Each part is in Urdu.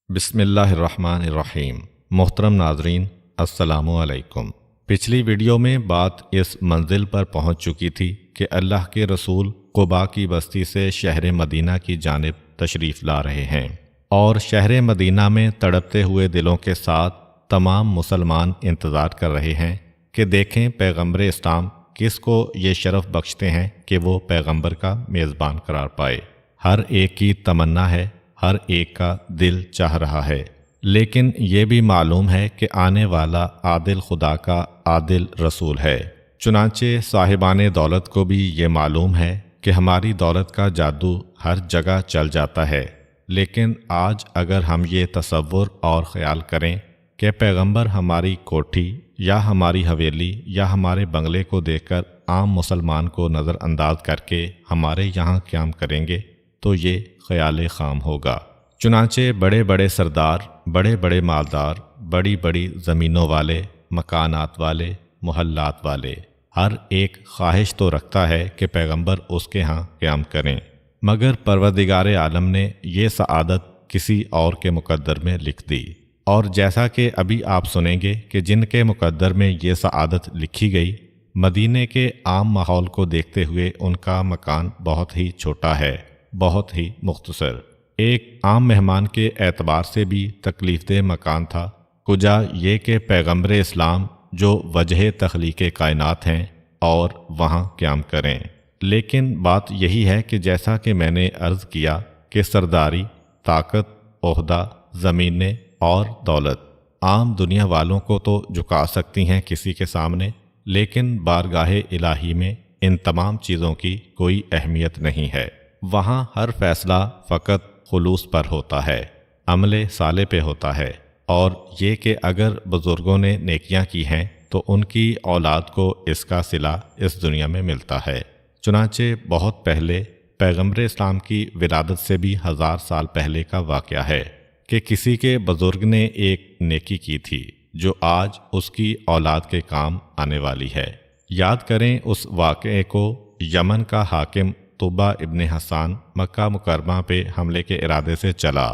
بسم اللہ الرحمن الرحیم۔ محترم ناظرین، السلام علیکم۔ پچھلی ویڈیو میں بات اس منزل پر پہنچ چکی تھی کہ اللہ کے رسول قباء کی بستی سے شہر مدینہ کی جانب تشریف لا رہے ہیں، اور شہر مدینہ میں تڑپتے ہوئے دلوں کے ساتھ تمام مسلمان انتظار کر رہے ہیں کہ دیکھیں پیغمبر اسلام کس کو یہ شرف بخشتے ہیں کہ وہ پیغمبر کا میزبان قرار پائے۔ ہر ایک کی تمنا ہے، ہر ایک کا دل چاہ رہا ہے، لیکن یہ بھی معلوم ہے کہ آنے والا عادل خدا کا عادل رسول ہے۔ چنانچہ صاحبان دولت کو بھی یہ معلوم ہے کہ ہماری دولت کا جادو ہر جگہ چل جاتا ہے، لیکن آج اگر ہم یہ تصور اور خیال کریں کہ پیغمبر ہماری کوٹھی یا ہماری حویلی یا ہمارے بنگلے کو دیکھ کر عام مسلمان کو نظر انداز کر کے ہمارے یہاں قیام کریں گے تو یہ خیال خام ہوگا۔ چنانچہ بڑے بڑے سردار، بڑے بڑے مالدار، بڑی بڑی زمینوں والے، مکانات والے، محلات والے، ہر ایک خواہش تو رکھتا ہے کہ پیغمبر اس کے ہاں قیام کریں، مگر پروردگار عالم نے یہ سعادت کسی اور کے مقدر میں لکھ دی، اور جیسا کہ ابھی آپ سنیں گے کہ جن کے مقدر میں یہ سعادت لکھی گئی، مدینے کے عام ماحول کو دیکھتے ہوئے ان کا مکان بہت ہی چھوٹا ہے، بہت ہی مختصر، ایک عام مہمان کے اعتبار سے بھی تکلیف دہ مکان تھا۔ کجا یہ کہ پیغمبر اسلام جو وجہ تخلیق کائنات ہیں اور وہاں قیام کریں۔ لیکن بات یہی ہے کہ جیسا کہ میں نے عرض کیا کہ سرداری، طاقت، عہدہ، زمینیں اور دولت عام دنیا والوں کو تو جھکا سکتی ہیں کسی کے سامنے، لیکن بارگاہ الہی میں ان تمام چیزوں کی کوئی اہمیت نہیں ہے۔ وہاں ہر فیصلہ فقط خلوص پر ہوتا ہے، عمل صالح پہ ہوتا ہے، اور یہ کہ اگر بزرگوں نے نیکیاں کی ہیں تو ان کی اولاد کو اس کا صلہ اس دنیا میں ملتا ہے۔ چنانچہ بہت پہلے پیغمبر اسلام کی ولادت سے بھی 1000 سال پہلے کا واقعہ ہے کہ کسی کے بزرگ نے ایک نیکی کی تھی جو آج اس کی اولاد کے کام آنے والی ہے۔ یاد کریں اس واقعے کو۔ یمن کا حاکم طبع ابن حسان مکہ مکرمہ پہ حملے کے ارادے سے چلا،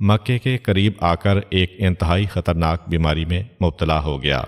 مکے کے قریب آ کر ایک انتہائی خطرناک بیماری میں مبتلا ہو گیا،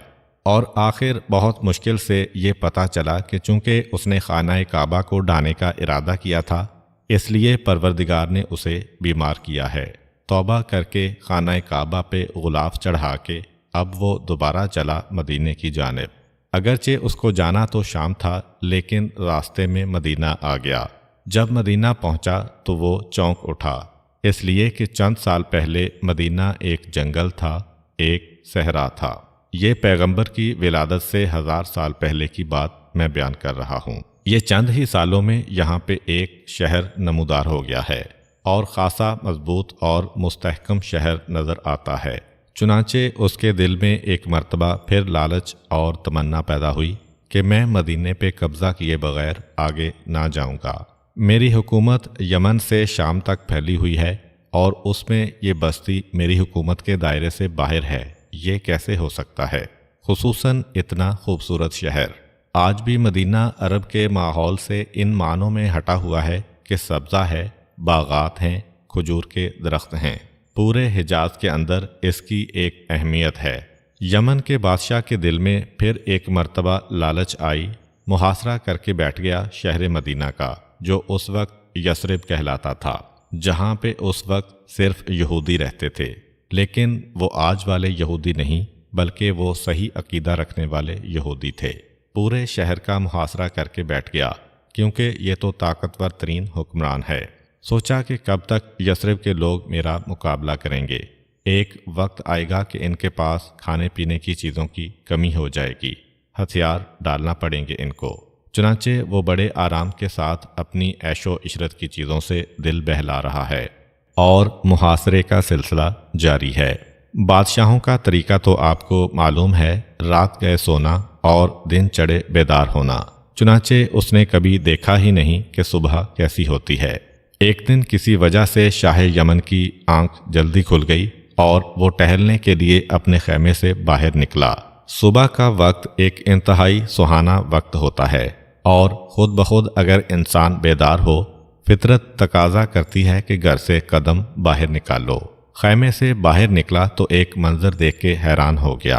اور آخر بہت مشکل سے یہ پتہ چلا کہ چونکہ اس نے خانہ کعبہ کو ڈھانے کا ارادہ کیا تھا، اس لیے پروردگار نے اسے بیمار کیا ہے۔ توبہ کر کے خانہ کعبہ پہ غلاف چڑھا کے اب وہ دوبارہ چلا مدینے کی جانب۔ اگرچہ اس کو جانا تو شام تھا، لیکن راستے میں مدینہ آ گیا۔ جب مدینہ پہنچا تو وہ چونک اٹھا، اس لیے کہ چند سال پہلے مدینہ ایک جنگل تھا، ایک صحرا تھا۔ یہ پیغمبر کی ولادت سے 1000 سال پہلے کی بات میں بیان کر رہا ہوں۔ یہ چند ہی سالوں میں یہاں پہ ایک شہر نمودار ہو گیا ہے، اور خاصا مضبوط اور مستحکم شہر نظر آتا ہے۔ چنانچہ اس کے دل میں ایک مرتبہ پھر لالچ اور تمنا پیدا ہوئی کہ میں مدینے پہ قبضہ کیے بغیر آگے نہ جاؤں گا۔ میری حکومت یمن سے شام تک پھیلی ہوئی ہے، اور اس میں یہ بستی میری حکومت کے دائرے سے باہر ہے، یہ کیسے ہو سکتا ہے؟ خصوصاً اتنا خوبصورت شہر۔ آج بھی مدینہ عرب کے ماحول سے ان معنوں میں ہٹا ہوا ہے کہ سبزہ ہے، باغات ہیں، کھجور کے درخت ہیں۔ پورے حجاز کے اندر اس کی ایک اہمیت ہے۔ یمن کے بادشاہ کے دل میں پھر ایک مرتبہ لالچ آئی، محاصرہ کر کے بیٹھ گیا شہر مدینہ کا، جو اس وقت یثرب کہلاتا تھا، جہاں پہ اس وقت صرف یہودی رہتے تھے۔ لیکن وہ آج والے یہودی نہیں، بلکہ وہ صحیح عقیدہ رکھنے والے یہودی تھے۔ پورے شہر کا محاصرہ کر کے بیٹھ گیا، کیونکہ یہ تو طاقتور ترین حکمران ہے۔ سوچا کہ کب تک یثرب کے لوگ میرا مقابلہ کریں گے؟ ایک وقت آئے گا کہ ان کے پاس کھانے پینے کی چیزوں کی کمی ہو جائے گی، ہتھیار ڈالنا پڑیں گے ان کو۔ چنانچہ وہ بڑے آرام کے ساتھ اپنی عیش و عشرت کی چیزوں سے دل بہلا رہا ہے، اور محاصرے کا سلسلہ جاری ہے۔ بادشاہوں کا طریقہ تو آپ کو معلوم ہے، رات گئے سونا اور دن چڑھے بیدار ہونا۔ چنانچہ اس نے کبھی دیکھا ہی نہیں کہ صبح کیسی ہوتی ہے۔ ایک دن کسی وجہ سے شاہ یمن کی آنکھ جلدی کھل گئی، اور وہ ٹہلنے کے لیے اپنے خیمے سے باہر نکلا۔ صبح کا وقت ایک انتہائی سہانا وقت ہوتا ہے، اور خود بخود اگر انسان بیدار ہو، فطرت تقاضا کرتی ہے کہ گھر سے قدم باہر نکالو، خیمے سے باہر نکلا تو ایک منظر دیکھ کے حیران ہو گیا۔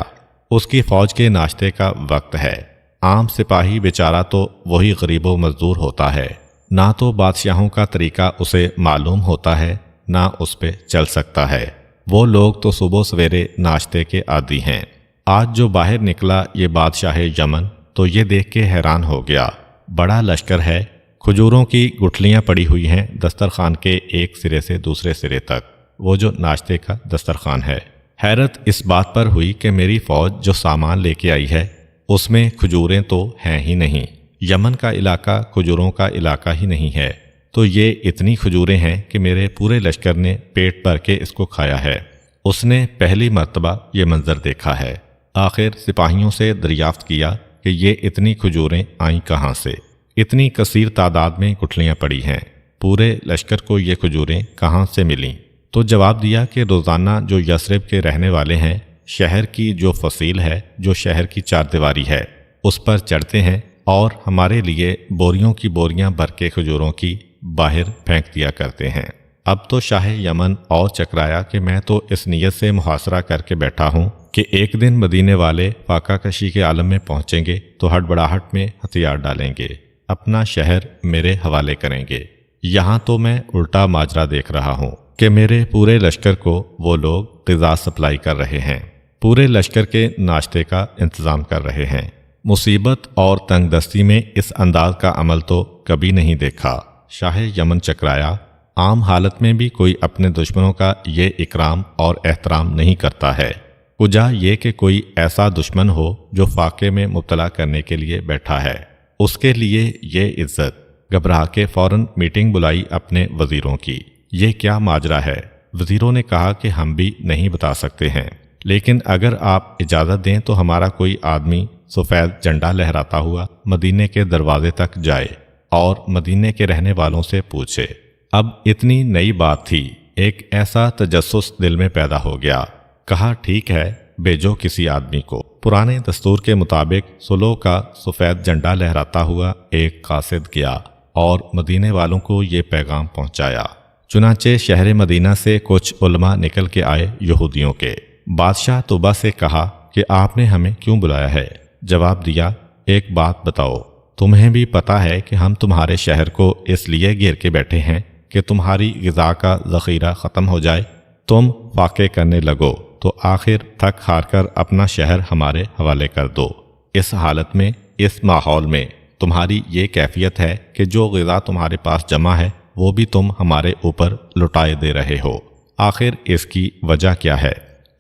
اس کی فوج کے ناشتے کا وقت ہے۔ عام سپاہی بیچارہ تو وہی غریب و مزدور ہوتا ہے، نہ تو بادشاہوں کا طریقہ اسے معلوم ہوتا ہے نہ اس پہ چل سکتا ہے۔ وہ لوگ تو صبح سویرے ناشتے کے عادی ہیں۔ آج جو باہر نکلا یہ بادشاہ یمن تو یہ دیکھ کے حیران ہو گیا۔ بڑا لشکر ہے، کھجوروں کی گٹھلیاں پڑی ہوئی ہیں دسترخوان کے ایک سرے سے دوسرے سرے تک، وہ جو ناشتے کا دسترخوان ہے۔ حیرت اس بات پر ہوئی کہ میری فوج جو سامان لے کے آئی ہے اس میں کھجوریں تو ہیں ہی نہیں، یمن کا علاقہ کھجوروں کا علاقہ ہی نہیں ہے، تو یہ اتنی کھجوریں ہیں کہ میرے پورے لشکر نے پیٹ بھر کے اس کو کھایا ہے۔ اس نے پہلی مرتبہ یہ منظر دیکھا ہے۔ آخر سپاہیوں سے دریافت کیا کہ یہ اتنی کھجوریں آئیں کہاں سے، اتنی کثیر تعداد میں گٹھلیاں پڑی ہیں، پورے لشکر کو یہ کھجوریں کہاں سے ملیں؟ تو جواب دیا کہ روزانہ جو یثرب کے رہنے والے ہیں، شہر کی جو فصیل ہے، جو شہر کی چاردیواری ہے، اس پر چڑھتے ہیں اور ہمارے لیے بوریوں کی بوریاں بھر کے کھجوروں کی باہر پھینک دیا کرتے ہیں۔ اب تو شاہ یمن اور چکرایا کہ میں تو اس نیت سے محاصرہ کر کے بیٹھا ہوں کہ ایک دن مدینے والے فاقہ کشی کے عالم میں پہنچیں گے تو ہڑبڑاہٹ میں ہتھیار ڈالیں گے، اپنا شہر میرے حوالے کریں گے۔ یہاں تو میں الٹا ماجرا دیکھ رہا ہوں کہ میرے پورے لشکر کو وہ لوگ غذا سپلائی کر رہے ہیں، پورے لشکر کے ناشتے کا انتظام کر رہے ہیں۔ مصیبت اور تنگ دستی میں اس انداز کا عمل تو کبھی نہیں دیکھا۔ شاہ یمن چکرایا عام حالت میں بھی کوئی اپنے دشمنوں کا یہ اکرام اور احترام نہیں کرتا ہے، کجا یہ کہ کوئی ایسا دشمن ہو جو فاقے میں مبتلا کرنے کے لیے بیٹھا ہے، اس کے لیے یہ عزت۔ گھبرا کے فوراً میٹنگ بلائی اپنے وزیروں کی۔ یہ کیا ماجرا ہے؟ وزیروں نے کہا کہ ہم بھی نہیں بتا سکتے ہیں، لیکن اگر آپ اجازت دیں تو ہمارا کوئی آدمی سفید جھنڈا لہراتا ہوا مدینے کے دروازے تک جائے اور مدینے کے رہنے والوں سے پوچھے۔ اب اتنی نئی بات تھی، ایک ایسا تجسس دل میں پیدا ہو گیا۔ کہا ٹھیک ہے، بھیجو کسی آدمی کو۔ پرانے دستور کے مطابق صلح کا سفید جھنڈا لہراتا ہوا ایک قاصد گیا اور مدینے والوں کو یہ پیغام پہنچایا۔ چنانچہ شہر مدینہ سے کچھ علماء نکل کے آئے یہودیوں کے۔ بادشاہ طبع سے کہا کہ آپ نے ہمیں کیوں بلایا ہے؟ جواب دیا، ایک بات بتاؤ، تمہیں بھی پتہ ہے کہ ہم تمہارے شہر کو اس لیے گھیر کے بیٹھے ہیں کہ تمہاری غذا کا ذخیرہ ختم ہو جائے، تم فاقے کرنے لگو تو آخر تھک ہار کر اپنا شہر ہمارے حوالے کر دو۔ اس حالت میں، اس ماحول میں تمہاری یہ کیفیت ہے کہ جو غذا تمہارے پاس جمع ہے وہ بھی تم ہمارے اوپر لٹائے دے رہے ہو۔ آخر اس کی وجہ کیا ہے؟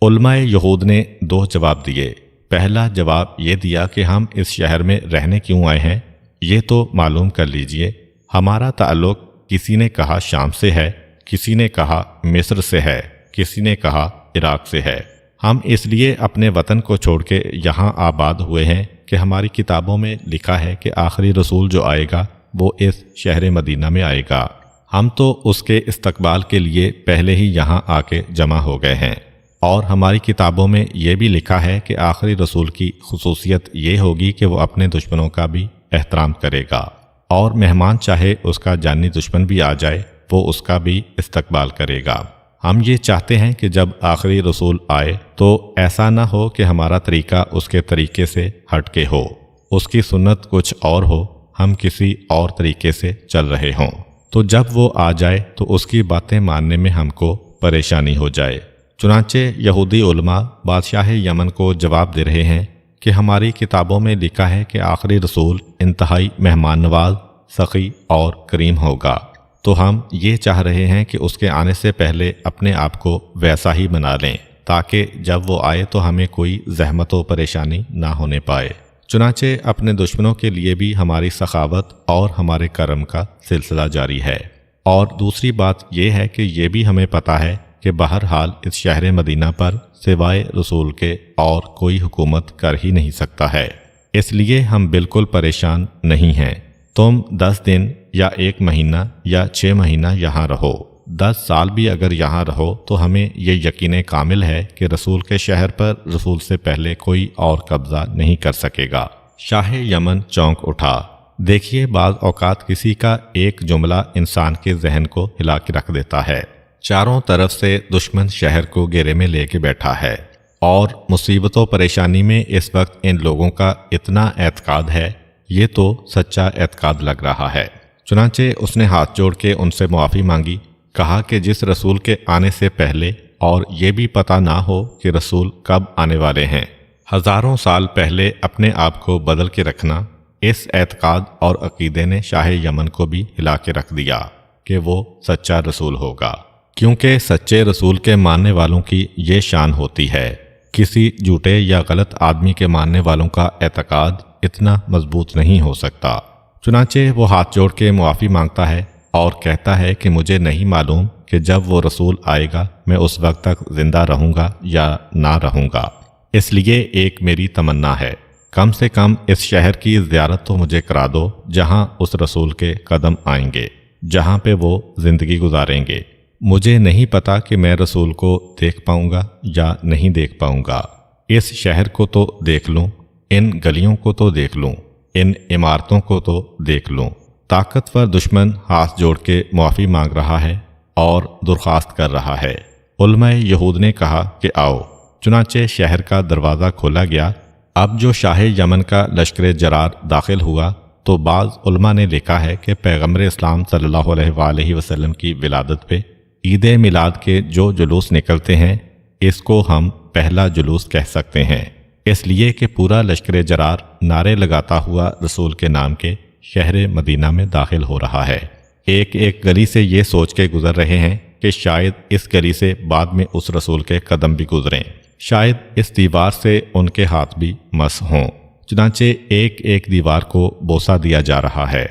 علماء یہود نے دو جواب دیے۔ پہلا جواب یہ دیا کہ ہم اس شہر میں رہنے کیوں آئے ہیں یہ تو معلوم کر لیجئے۔ ہمارا تعلق کسی نے کہا شام سے ہے، کسی نے کہا مصر سے ہے، کسی نے کہا عراق سے ہے۔ ہم اس لیے اپنے وطن کو چھوڑ کے یہاں آباد ہوئے ہیں کہ ہماری کتابوں میں لکھا ہے کہ آخری رسول جو آئے گا وہ اس شہر مدینہ میں آئے گا۔ ہم تو اس کے استقبال کے لیے پہلے ہی یہاں آ کے جمع ہو گئے ہیں، اور ہماری کتابوں میں یہ بھی لکھا ہے کہ آخری رسول کی خصوصیت یہ ہوگی کہ وہ اپنے دشمنوں کا بھی احترام کرے گا، اور مہمان چاہے اس کا جانی دشمن بھی آ جائے وہ اس کا بھی استقبال کرے گا۔ ہم یہ چاہتے ہیں کہ جب آخری رسول آئے تو ایسا نہ ہو کہ ہمارا طریقہ اس کے طریقے سے ہٹ کے ہو، اس کی سنت کچھ اور ہو، ہم کسی اور طریقے سے چل رہے ہوں، تو جب وہ آ جائے تو اس کی باتیں ماننے میں ہم کو پریشانی ہو جائے۔ چنانچہ یہودی علماء بادشاہ یمن کو جواب دے رہے ہیں کہ ہماری کتابوں میں لکھا ہے کہ آخری رسول انتہائی مہمان نواز، سخی اور کریم ہوگا، تو ہم یہ چاہ رہے ہیں کہ اس کے آنے سے پہلے اپنے آپ کو ویسا ہی بنا لیں تاکہ جب وہ آئے تو ہمیں کوئی زحمت و پریشانی نہ ہونے پائے۔ چنانچہ اپنے دشمنوں کے لیے بھی ہماری سخاوت اور ہمارے کرم کا سلسلہ جاری ہے۔ اور دوسری بات یہ ہے کہ یہ بھی ہمیں پتہ ہے کہ بہرحال اس شہر مدینہ پر سوائے رسول کے اور کوئی حکومت کر ہی نہیں سکتا ہے، اس لیے ہم بالکل پریشان نہیں ہیں۔ تم 10 دن یا 1 مہینہ یا 6 مہینہ یہاں رہو، 10 سال بھی اگر یہاں رہو تو ہمیں یہ یقین کامل ہے کہ رسول کے شہر پر رسول سے پہلے کوئی اور قبضہ نہیں کر سکے گا۔ شاہ یمن چونک اٹھا۔ دیکھیے بعض اوقات کسی کا ایک جملہ انسان کے ذہن کو ہلا کے رکھ دیتا ہے۔ چاروں طرف سے دشمن شہر کو گھیرے میں لے کے بیٹھا ہے اور مصیبت و پریشانی میں اس وقت ان لوگوں کا اتنا اعتقاد ہے، یہ تو سچا اعتقاد لگ رہا ہے۔ چنانچہ اس نے ہاتھ جوڑ کے ان سے معافی مانگی، کہا کہ جس رسول کے آنے سے پہلے اور یہ بھی پتہ نہ ہو کہ رسول کب آنے والے ہیں، ہزاروں سال پہلے اپنے آپ کو بدل کے رکھنا، اس اعتقاد اور عقیدے نے شاہ یمن کو بھی ہلا کے رکھ دیا کہ وہ سچا رسول ہوگا، کیونکہ سچے رسول کے ماننے والوں کی یہ شان ہوتی ہے۔ کسی جھوٹے یا غلط آدمی کے ماننے والوں کا اعتقاد اتنا مضبوط نہیں ہو سکتا۔ چنانچہ وہ ہاتھ جوڑ کے معافی مانگتا ہے اور کہتا ہے کہ مجھے نہیں معلوم کہ جب وہ رسول آئے گا میں اس وقت تک زندہ رہوں گا یا نہ رہوں گا، اس لیے ایک میری تمنا ہے، کم سے کم اس شہر کی زیارت تو مجھے کرا دو جہاں اس رسول کے قدم آئیں گے، جہاں پہ وہ زندگی گزاریں گے۔ مجھے نہیں پتا کہ میں رسول کو دیکھ پاؤں گا یا نہیں دیکھ پاؤں گا، اس شہر کو تو دیکھ لوں، ان گلیوں کو تو دیکھ لوں، ان عمارتوں کو تو دیکھ لوں۔ طاقتور دشمن ہاتھ جوڑ کے معافی مانگ رہا ہے اور درخواست کر رہا ہے۔ علماء یہود نے کہا کہ آؤ، چنانچہ شہر کا دروازہ کھولا گیا۔ اب جو شاہ یمن کا لشکر جرار داخل ہوا تو بعض علماء نے لکھا ہے کہ پیغمبر اسلام صلی اللہ علیہ وآلہ وسلم کی ولادت پہ عید میلاد کے جو جلوس نکلتے ہیں اس کو ہم پہلا جلوس کہہ سکتے ہیں، اس لیے کہ پورا لشکر جرار نعرے لگاتا ہوا رسول کے نام کے شہر مدینہ میں داخل ہو رہا ہے۔ ایک ایک گلی سے یہ سوچ کے گزر رہے ہیں کہ شاید اس گلی سے بعد میں اس رسول کے قدم بھی گزریں، شاید اس دیوار سے ان کے ہاتھ بھی مس ہوں۔ چنانچہ ایک ایک دیوار کو بوسہ دیا جا رہا ہے۔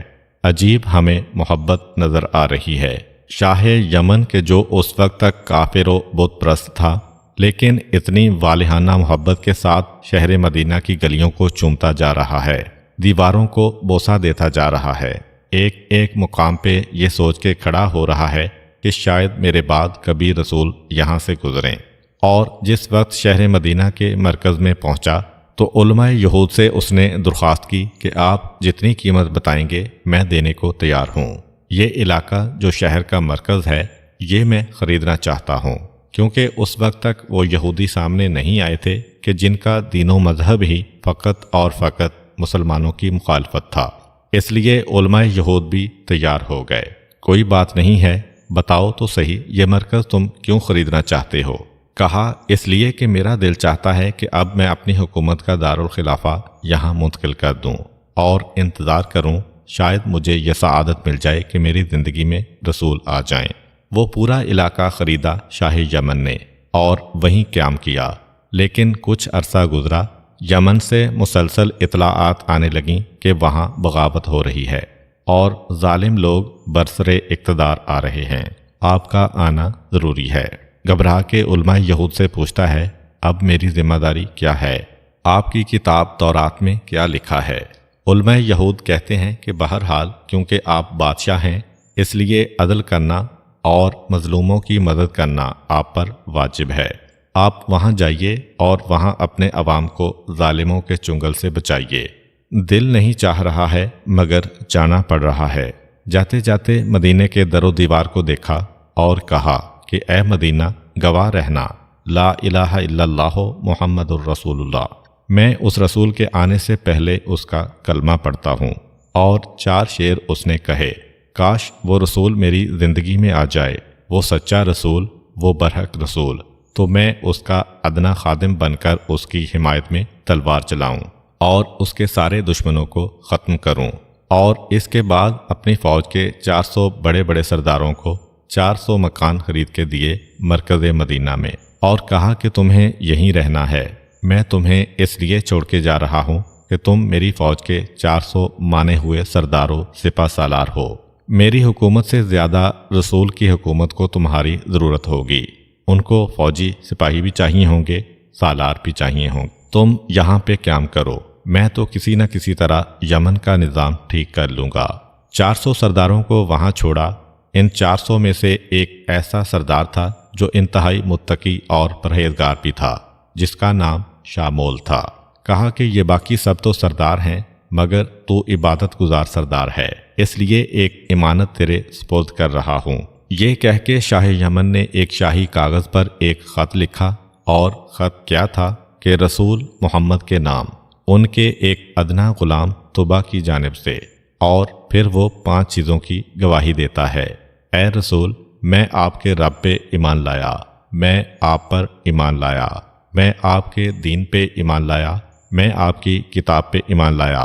عجیب ہمیں محبت نظر آ رہی ہے۔ شاہ یمن کے جو اس وقت تک کافر و بت پرست تھا، لیکن اتنی والہانہ محبت کے ساتھ شہر مدینہ کی گلیوں کو چومتا جا رہا ہے، دیواروں کو بوسہ دیتا جا رہا ہے، ایک ایک مقام پہ یہ سوچ کے کھڑا ہو رہا ہے کہ شاید میرے بعد کبھی رسول یہاں سے گزریں۔ اور جس وقت شہر مدینہ کے مرکز میں پہنچا تو علماء یہود سے اس نے درخواست کی کہ آپ جتنی قیمت بتائیں گے میں دینے کو تیار ہوں، یہ علاقہ جو شہر کا مرکز ہے یہ میں خریدنا چاہتا ہوں، کیونکہ اس وقت تک وہ یہودی سامنے نہیں آئے تھے کہ جن کا دین و مذہب ہی فقط اور فقط مسلمانوں کی مخالفت تھا، اس لیے علماء یہود بھی تیار ہو گئے۔ کوئی بات نہیں ہے، بتاؤ تو صحیح یہ مرکز تم کیوں خریدنا چاہتے ہو؟ کہا اس لیے کہ میرا دل چاہتا ہے کہ اب میں اپنی حکومت کا دارالخلافہ یہاں منتقل کر دوں اور انتظار کروں، شاید مجھے یہ سعادت مل جائے کہ میری زندگی میں رسول آ جائیں۔ وہ پورا علاقہ خریدا شاہ یمن نے اور وہیں قیام کیا، لیکن کچھ عرصہ گزرا، یمن سے مسلسل اطلاعات آنے لگیں کہ وہاں بغاوت ہو رہی ہے اور ظالم لوگ برسر اقتدار آ رہے ہیں، آپ کا آنا ضروری ہے۔ گھبرا کے علماء یہود سے پوچھتا ہے اب میری ذمہ داری کیا ہے؟ آپ کی کتاب تورات میں کیا لکھا ہے؟ علماء یہود کہتے ہیں کہ بہرحال کیونکہ آپ بادشاہ ہیں اس لیے عدل کرنا اور مظلوموں کی مدد کرنا آپ پر واجب ہے، آپ وہاں جائیے اور وہاں اپنے عوام کو ظالموں کے چنگل سے بچائیے۔ دل نہیں چاہ رہا ہے مگر جانا پڑ رہا ہے۔ جاتے جاتے مدینے کے در و دیوار کو دیکھا اور کہا کہ اے مدینہ گواہ رہنا، لا الہ الا اللہ محمد الرسول اللہ، میں اس رسول کے آنے سے پہلے اس کا کلمہ پڑھتا ہوں۔ اور 4 شعر اس نے کہے، کاش وہ رسول میری زندگی میں آ جائے، وہ سچا رسول، وہ برحق رسول، تو میں اس کا ادنا خادم بن کر اس کی حمایت میں تلوار چلاؤں اور اس کے سارے دشمنوں کو ختم کروں۔ اور اس کے بعد اپنی فوج کے 400 بڑے بڑے سرداروں کو 400 مکان خرید کے دیے مرکز مدینہ میں، اور کہا کہ تمہیں یہیں رہنا ہے، میں تمہیں اس لیے چھوڑ کے جا رہا ہوں کہ تم میری فوج کے 400 مانے ہوئے سرداروں سپہ سالار ہو، میری حکومت سے زیادہ رسول کی حکومت کو تمہاری ضرورت ہوگی، ان کو فوجی سپاہی بھی چاہیے ہوں گے، سالار بھی چاہیے ہوں گے، تم یہاں پہ قیام کرو، میں تو کسی نہ کسی طرح یمن کا نظام ٹھیک کر لوں گا۔ 400 سرداروں کو وہاں چھوڑا۔ ان 400 میں سے ایک ایسا سردار تھا جو انتہائی متقی اور پرہیزگار بھی تھا، جس کا نام شامول تھا۔ کہا کہ یہ باقی سب تو سردار ہیں مگر تو عبادت گزار سردار ہے، اس لیے ایک امانت تیرے سپرد کر رہا ہوں، یہ کہہ کے شاہ یمن نے ایک شاہی کاغذ پر ایک خط لکھا، اور خط کیا تھا کہ رسول محمد کے نام، ان کے ایک ادنا غلام طبا کی جانب سے، اور پھر وہ 5 چیزوں کی گواہی دیتا ہے۔ اے رسول، میں آپ کے رب پہ ایمان لایا، میں آپ پر ایمان لایا، میں آپ کے دین پہ ایمان لایا، میں آپ کی کتاب پہ ایمان لایا،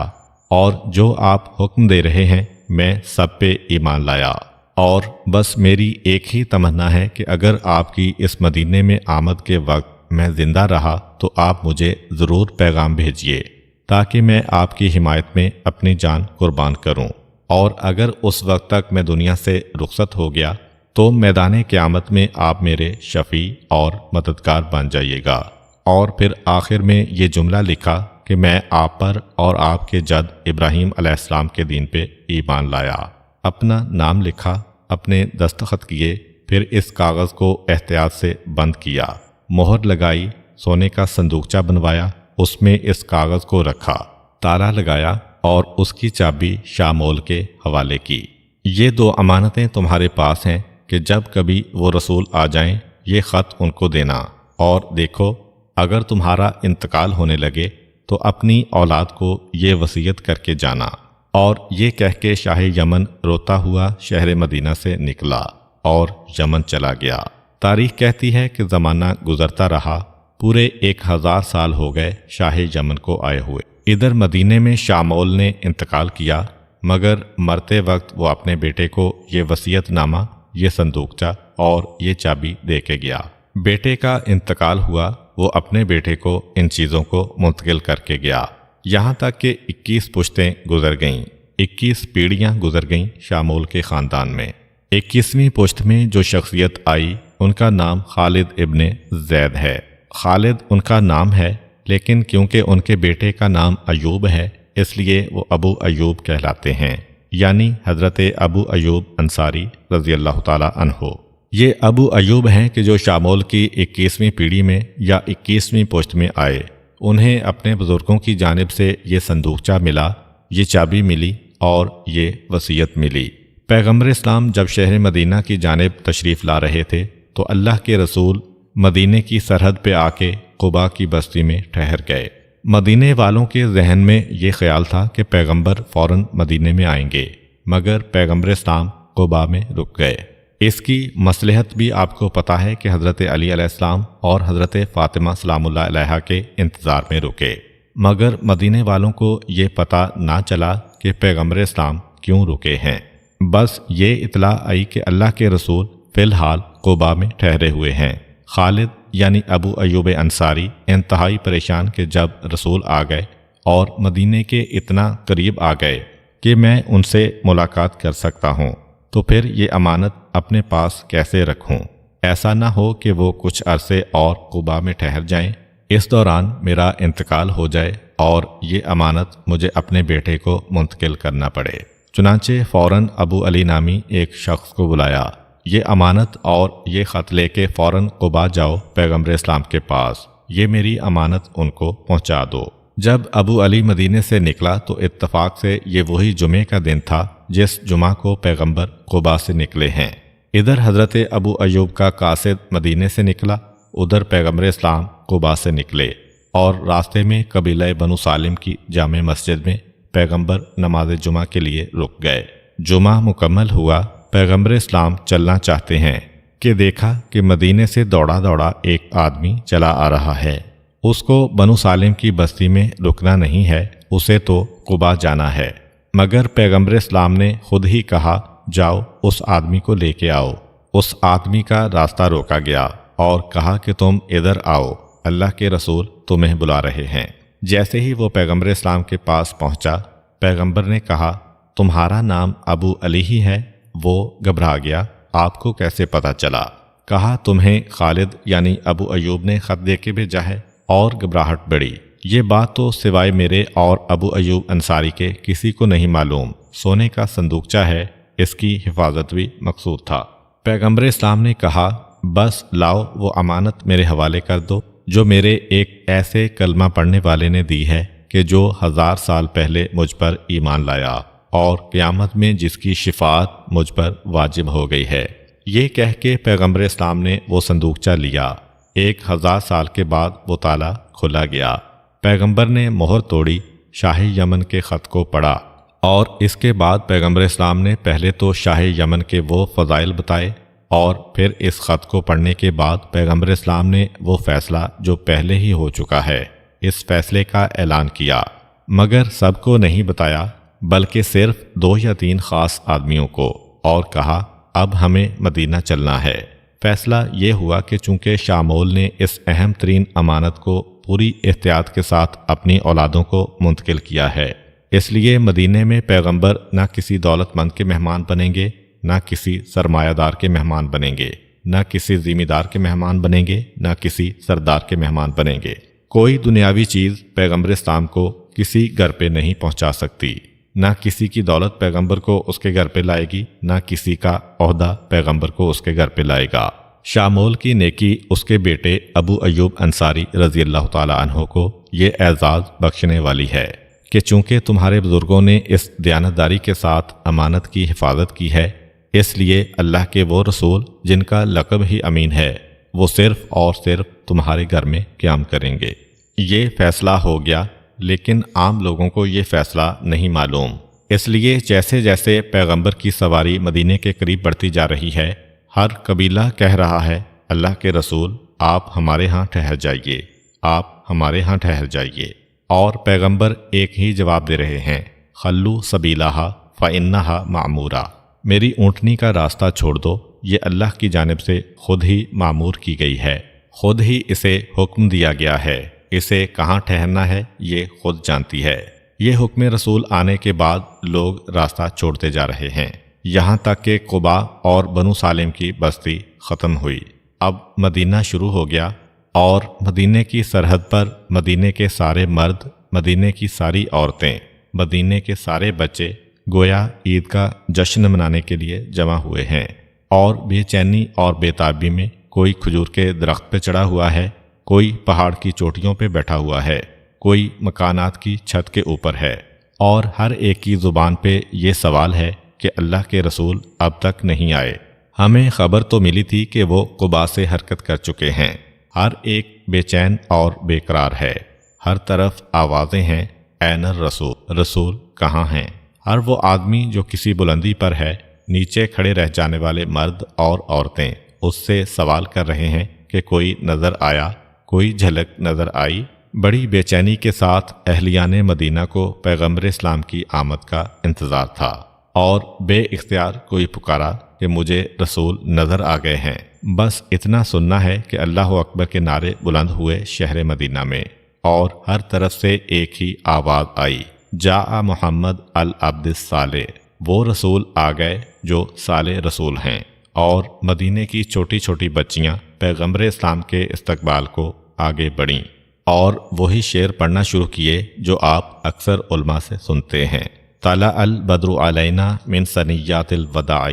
اور جو آپ حکم دے رہے ہیں میں سب پہ ایمان لایا، اور بس میری ایک ہی تمنا ہے کہ اگر آپ کی اس مدینے میں آمد کے وقت میں زندہ رہا تو آپ مجھے ضرور پیغام بھیجیے تاکہ میں آپ کی حمایت میں اپنی جان قربان کروں، اور اگر اس وقت تک میں دنیا سے رخصت ہو گیا تو میدان قیامت میں آپ میرے شفیع اور مددگار بن جائیے گا۔ اور پھر آخر میں یہ جملہ لکھا کہ میں آپ پر اور آپ کے جد ابراہیم علیہ السلام کے دین پہ ایمان لایا۔ اپنا نام لکھا، اپنے دستخط کیے، پھر اس کاغذ کو احتیاط سے بند کیا، مہر لگائی، سونے کا صندوقچہ بنوایا، اس میں اس کاغذ کو رکھا، تالا لگایا اور اس کی چابی شامول کے حوالے کی۔ یہ 2 امانتیں تمہارے پاس ہیں کہ جب کبھی وہ رسول آ جائیں یہ خط ان کو دینا، اور دیکھو اگر تمہارا انتقال ہونے لگے تو اپنی اولاد کو یہ وصیت کر کے جانا۔ اور یہ کہہ کے شاہ یمن روتا ہوا شہر مدینہ سے نکلا اور یمن چلا گیا۔ تاریخ کہتی ہے کہ زمانہ گزرتا رہا، پورے 1000 سال ہو گئے شاہ یمن کو آئے ہوئے۔ ادھر مدینے میں شامول نے انتقال کیا، مگر مرتے وقت وہ اپنے بیٹے کو یہ وصیت نامہ، یہ صندوقچہ اور یہ چابی دے کے گیا۔ بیٹے کا انتقال ہوا، وہ اپنے بیٹے کو ان چیزوں کو منتقل کر کے گیا، یہاں تک کہ 21 پشتیں گزر گئیں، 21 پیڑھیاں گزر گئیں شامول کے خاندان میں۔ 21ویں پشت میں جو شخصیت آئی ان کا نام خالد ابن زید ہے۔ خالد ان کا نام ہے، لیکن کیونکہ ان کے بیٹے کا نام ایوب ہے اس لیے وہ ابو ایوب کہلاتے ہیں، یعنی حضرت ابو ایوب انصاری رضی اللہ تعالی عنہ۔ یہ ابو ایوب ہیں کہ جو شامول کی 21ویں پیڑھی میں یا 21ویں پشت میں آئے۔ انہیں اپنے بزرگوں کی جانب سے یہ صندوقچہ ملا، یہ چابی ملی اور یہ وصیت ملی۔ پیغمبر اسلام جب شہر مدینہ کی جانب تشریف لا رہے تھے تو اللہ کے رسول مدینے کی سرحد پہ آ کے قباء کی بستی میں ٹھہر گئے۔ مدینے والوں کے ذہن میں یہ خیال تھا کہ پیغمبر فوراً مدینے میں آئیں گے، مگر پیغمبر اسلام قباء میں رک گئے۔ اس کی مصلحت بھی آپ کو پتہ ہے کہ حضرت علی علیہ السلام اور حضرت فاطمہ سلام اللہ علیہا کے انتظار میں رکے، مگر مدینے والوں کو یہ پتہ نہ چلا کہ پیغمبر اسلام کیوں رکے ہیں۔ بس یہ اطلاع آئی کہ اللہ کے رسول فی الحال قباء میں ٹھہرے ہوئے ہیں۔ خالد یعنی ابو ایوب انصاری انتہائی پریشان کہ جب رسول آ گئے اور مدینے کے اتنا قریب آ گئے کہ میں ان سے ملاقات کر سکتا ہوں تو پھر یہ امانت اپنے پاس کیسے رکھوں؟ ایسا نہ ہو کہ وہ کچھ عرصے اور قباء میں ٹھہر جائیں، اس دوران میرا انتقال ہو جائے اور یہ امانت مجھے اپنے بیٹے کو منتقل کرنا پڑے۔ چنانچہ فوراً ابو علی نامی ایک شخص کو بلایا، یہ امانت اور یہ خط لے کے فوراً قباء جاؤ پیغمبر اسلام کے پاس، یہ میری امانت ان کو پہنچا دو۔ جب ابو علی مدینے سے نکلا تو اتفاق سے یہ وہی جمعے کا دن تھا جس جمعہ کو پیغمبر قباء سے نکلے ہیں۔ ادھر حضرت ابو ایوب کا قاصد مدینے سے نکلا، ادھر پیغمبر اسلام قباء سے نکلے، اور راستے میں قبیلہ بنو سالم کی جامع مسجد میں پیغمبر نماز جمعہ کے لیے رک گئے۔ جمعہ مکمل ہوا، پیغمبر اسلام چلنا چاہتے ہیں کہ دیکھا کہ مدینے سے دوڑا دوڑا ایک آدمی چلا آ رہا ہے۔ اس کو بنو سالم کی بستی میں رکنا نہیں ہے، اسے تو قباء جانا ہے، مگر پیغمبر اسلام نے خود ہی کہا جاؤ اس آدمی کو لے کے آؤ۔ اس آدمی کا راستہ روکا گیا اور کہا کہ تم ادھر آؤ، اللہ کے رسول تمہیں بلا رہے ہیں۔ جیسے ہی وہ پیغمبر اسلام کے پاس پہنچا، پیغمبر نے کہا تمہارا نام ابو علی ہی ہے؟ وہ گھبرا گیا، آپ کو کیسے پتہ چلا؟ کہا تمہیں خالد یعنی ابو ایوب نے خط دے کے بھیجا ہے، اور گھبراہٹ بڑھی۔ یہ بات تو سوائے میرے اور ابو ایوب انصاری کے کسی کو نہیں معلوم، سونے کا صندوقچہ ہے، اس کی حفاظت بھی مقصود تھا۔ پیغمبر اسلام نے کہا بس لاؤ وہ امانت میرے حوالے کر دو جو میرے ایک ایسے کلمہ پڑھنے والے نے دی ہے کہ جو 1000 سال پہلے مجھ پر ایمان لایا اور قیامت میں جس کی شفاعت مجھ پر واجب ہو گئی ہے۔ یہ کہہ کے پیغمبر اسلام نے وہ صندوقچہ لیا۔ 1000 سال کے بعد وہ تالا کھلا گیا۔ پیغمبر نے مہر توڑی، شاہ یمن کے خط کو پڑھا، اور اس کے بعد پیغمبر اسلام نے پہلے تو شاہ یمن کے وہ فضائل بتائے، اور پھر اس خط کو پڑھنے کے بعد پیغمبر اسلام نے وہ فیصلہ جو پہلے ہی ہو چکا ہے، اس فیصلے کا اعلان کیا، مگر سب کو نہیں بتایا، بلکہ صرف 2 یا 3 خاص آدمیوں کو، اور کہا اب ہمیں مدینہ چلنا ہے۔ فیصلہ یہ ہوا کہ چونکہ شامول نے اس اہم ترین امانت کو پوری احتیاط کے ساتھ اپنی اولادوں کو منتقل کیا ہے، اس لیے مدینے میں پیغمبر نہ کسی دولت مند کے مہمان بنیں گے، نہ کسی سرمایہ دار کے مہمان بنیں گے، نہ کسی ذمہ دار کے مہمان بنیں گے، نہ کسی سردار کے مہمان بنیں گے۔ کوئی دنیاوی چیز پیغمبر اسلام کو کسی گھر پہ نہیں پہنچا سکتی، نہ کسی کی دولت پیغمبر کو اس کے گھر پہ لائے گی، نہ کسی کا عہدہ پیغمبر کو اس کے گھر پہ لائے گا۔ شامول کی نیکی اس کے بیٹے ابو ایوب انصاری رضی اللہ تعالی عنہ کو یہ اعزاز بخشنے والی ہے کہ چونکہ تمہارے بزرگوں نے اس دیانتداری کے ساتھ امانت کی حفاظت کی ہے، اس لیے اللہ کے وہ رسول جن کا لقب ہی امین ہے، وہ صرف اور صرف تمہارے گھر میں قیام کریں گے۔ یہ فیصلہ ہو گیا، لیکن عام لوگوں کو یہ فیصلہ نہیں معلوم، اس لیے جیسے جیسے پیغمبر کی سواری مدینے کے قریب بڑھتی جا رہی ہے، ہر قبیلہ کہہ رہا ہے اللہ کے رسول آپ ہمارے ہاں ٹھہر جائیے، آپ ہمارے ہاں ٹھہر جائیے، اور پیغمبر ایک ہی جواب دے رہے ہیں، خلو سبیلہا فإنہا معمورہ، میری اونٹنی کا راستہ چھوڑ دو، یہ اللہ کی جانب سے خود ہی معمور کی گئی ہے، خود ہی اسے حکم دیا گیا ہے، اسے کہاں ٹھہرنا ہے یہ خود جانتی ہے۔ یہ حکم رسول آنے کے بعد لوگ راستہ چھوڑتے جا رہے ہیں، یہاں تک کہ قبا اور بنو سالم کی بستی ختم ہوئی۔ اب مدینہ شروع ہو گیا، اور مدینے کی سرحد پر مدینے کے سارے مرد، مدینے کی ساری عورتیں، مدینے کے سارے بچے گویا عید کا جشن منانے کے لیے جمع ہوئے ہیں، اور بے چینی اور بے تابی میں کوئی کھجور کے درخت پہ چڑھا ہوا ہے، کوئی پہاڑ کی چوٹیوں پہ بیٹھا ہوا ہے، کوئی مکانات کی چھت کے اوپر ہے، اور ہر ایک کی زبان پہ یہ سوال ہے کہ اللہ کے رسول اب تک نہیں آئے۔ ہمیں خبر تو ملی تھی کہ وہ قبا سے حرکت کر چکے ہیں۔ ہر ایک بے چین اور بے قرار ہے، ہر طرف آوازیں ہیں این الرسول، رسول کہاں ہیں؟ ہر وہ آدمی جو کسی بلندی پر ہے، نیچے کھڑے رہ جانے والے مرد اور عورتیں اس سے سوال کر رہے ہیں کہ کوئی نظر آیا، کوئی جھلک نظر آئی۔ بڑی بے چینی کے ساتھ اہلیان مدینہ کو پیغمبر اسلام کی آمد کا انتظار تھا، اور بے اختیار کوئی پکارا کہ مجھے رسول نظر آ گئے ہیں۔ بس اتنا سننا ہے کہ اللہ اکبر کے نعرے بلند ہوئے شہر مدینہ میں، اور ہر طرف سے ایک ہی آواز آئی، جاء محمد العبد الصالح، وہ رسول آ گئے جو صالح رسول ہیں۔ اور مدینے کی چھوٹی چھوٹی بچیاں پیغمبر اسلام کے استقبال کو آگے بڑھیں، اور وہی شعر پڑھنا شروع کیے جو آپ اکثر علماء سے سنتے ہیں، طلع البدر علینا من ثنیات الوداع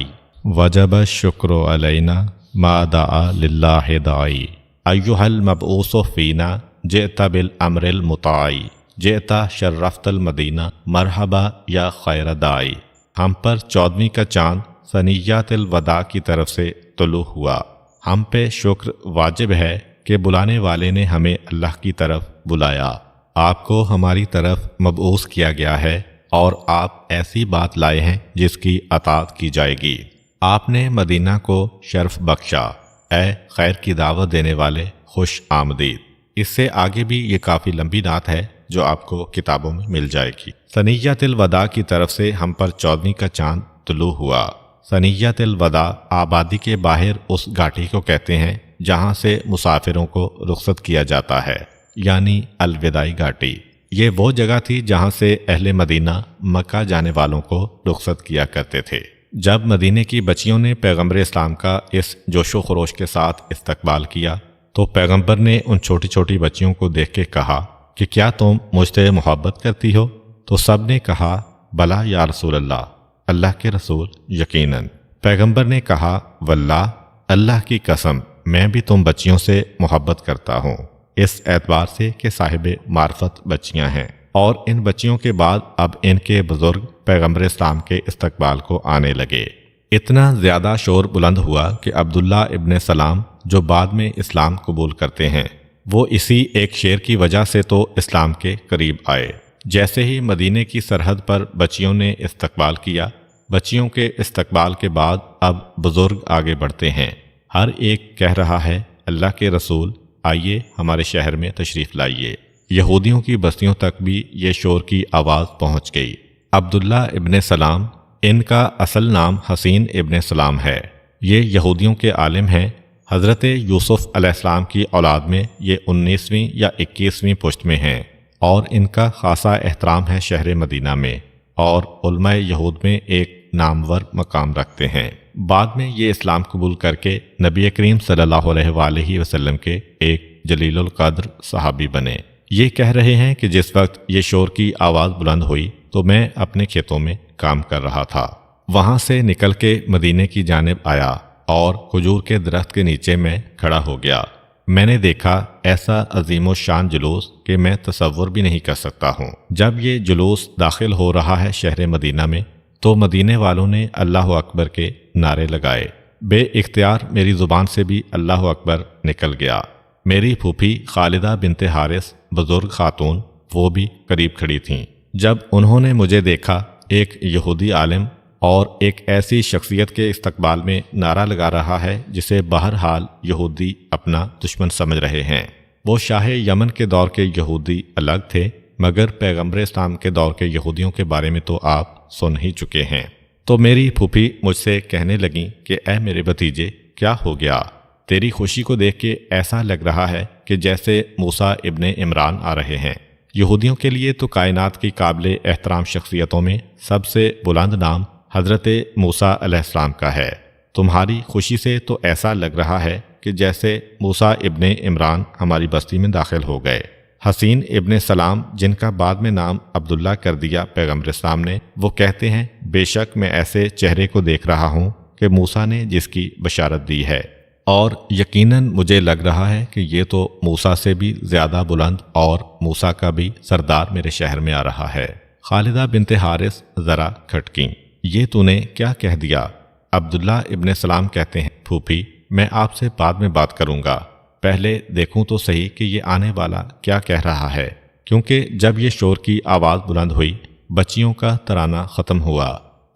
وجب الشکر علینا ما دعا للہ داعی، ایھا المبعوث فینا جئت بالامر المطاع، جئت شرفت المدینہ مرحبا یا خیر داعی۔ ہم پر 14ویں کا چاند ثنیات الوداع کی طرف سے طلوع ہوا، ہم پہ شکر واجب ہے کہ بلانے والے نے ہمیں اللہ کی طرف بلایا، آپ کو ہماری طرف مبعوث کیا گیا ہے، اور آپ ایسی بات لائے ہیں جس کی اطاعت کی جائے گی۔ آپ نے مدینہ کو شرف بخشا، اے خیر کی دعوت دینے والے خوش آمدید۔ اس سے آگے بھی یہ کافی لمبی نعت ہے جو آپ کو کتابوں میں مل جائے گی۔ ثنیۃ الوداع کی طرف سے ہم پر 14ویں کا چاند طلوع ہوا۔ ثنیۃ الوداع آبادی کے باہر اس گھاٹی کو کہتے ہیں جہاں سے مسافروں کو رخصت کیا جاتا ہے، یعنی الوداعی گھاٹی۔ یہ وہ جگہ تھی جہاں سے اہل مدینہ مکہ جانے والوں کو رخصت کیا کرتے تھے۔ جب مدینے کی بچیوں نے پیغمبر اسلام کا اس جوش و خروش کے ساتھ استقبال کیا تو پیغمبر نے ان چھوٹی چھوٹی بچیوں کو دیکھ کے کہا کہ کیا تم مجھ سے محبت کرتی ہو؟ تو سب نے کہا بلا یا رسول اللہ، اللہ کے رسول یقیناً۔ پیغمبر نے کہا واللہ، اللہ کی قسم میں بھی تم بچیوں سے محبت کرتا ہوں، اس اعتبار سے کہ صاحب معرفت بچیاں ہیں، اور ان بچیوں کے بعد اب ان کے بزرگ پیغمبر اسلام کے استقبال کو آنے لگے۔ اتنا زیادہ شور بلند ہوا کہ عبداللہ ابن سلام جو بعد میں اسلام قبول کرتے ہیں وہ اسی ایک شعر کی وجہ سے تو اسلام کے قریب آئے۔ جیسے ہی مدینے کی سرحد پر بچیوں نے استقبال کیا، بچیوں کے استقبال کے بعد اب بزرگ آگے بڑھتے ہیں، ہر ایک کہہ رہا ہے اللہ کے رسول آئیے ہمارے شہر میں تشریف لائیے۔ یہودیوں کی بستیوں تک بھی یہ شور کی آواز پہنچ گئی۔ عبداللہ ابن سلام، ان کا اصل نام حسین ابن سلام ہے، یہ یہودیوں کے عالم ہیں۔ حضرت یوسف علیہ السلام کی اولاد میں یہ 19ویں یا 21ویں پشت میں ہیں، اور ان کا خاصا احترام ہے شہر مدینہ میں، اور علماء یہود میں ایک نامور مقام رکھتے ہیں۔ بعد میں یہ اسلام قبول کر کے نبی کریم صلی اللہ علیہ وآلہ وسلم کے ایک جلیل القدر صحابی بنے۔ یہ کہہ رہے ہیں کہ جس وقت یہ شور کی آواز بلند ہوئی تو میں اپنے کھیتوں میں کام کر رہا تھا، وہاں سے نکل کے مدینے کی جانب آیا اور کھجور کے درخت کے نیچے میں کھڑا ہو گیا۔ میں نے دیکھا ایسا عظیم و شان جلوس کہ میں تصور بھی نہیں کر سکتا ہوں۔ جب یہ جلوس داخل ہو رہا ہے شہر مدینہ میں تو مدینے والوں نے اللہ اکبر کے نعرے لگائے، بے اختیار میری زبان سے بھی اللہ اکبر نکل گیا۔ میری پھوپھی خالدہ بنت حارث بزرگ خاتون وہ بھی قریب کھڑی تھیں۔ جب انہوں نے مجھے دیکھا ایک یہودی عالم اور ایک ایسی شخصیت کے استقبال میں نعرہ لگا رہا ہے جسے بہرحال یہودی اپنا دشمن سمجھ رہے ہیں۔ وہ شاہ یمن کے دور کے یہودی الگ تھے، مگر پیغمبر اسلام کے دور کے یہودیوں کے بارے میں تو آپ سن ہی چکے ہیں۔ تو میری پھوپھی مجھ سے کہنے لگیں کہ اے میرے بھتیجے کیا ہو گیا؟ تیری خوشی کو دیکھ کے ایسا لگ رہا ہے کہ جیسے موسیٰ ابن عمران آ رہے ہیں۔ یہودیوں کے لیے تو کائنات کی قابل احترام شخصیتوں میں سب سے بلند نام حضرت موسیٰ علیہ السلام کا ہے۔ تمہاری خوشی سے تو ایسا لگ رہا ہے کہ جیسے موسیٰ ابن عمران ہماری بستی میں داخل ہو گئے۔ حسین ابن سلام، جن کا بعد میں نام عبداللہ کر دیا پیغمبر اسلام نے، وہ کہتے ہیں بے شک میں ایسے چہرے کو دیکھ رہا ہوں کہ موسیٰ نے جس کی بشارت دی ہے، اور یقیناً مجھے لگ رہا ہے کہ یہ تو موسیٰ سے بھی زیادہ بلند اور موسیٰ کا بھی سردار میرے شہر میں آ رہا ہے۔ خالدہ بنت حارث ذرا کھٹکیں، یہ تو نے کیا کہہ دیا؟ عبداللہ ابن سلام کہتے ہیں پھوپھی میں آپ سے بعد میں بات کروں گا، پہلے دیکھوں تو صحیح کہ یہ آنے والا کیا کہہ رہا ہے، کیونکہ جب یہ شور کی آواز بلند ہوئی بچیوں کا ترانہ ختم ہوا،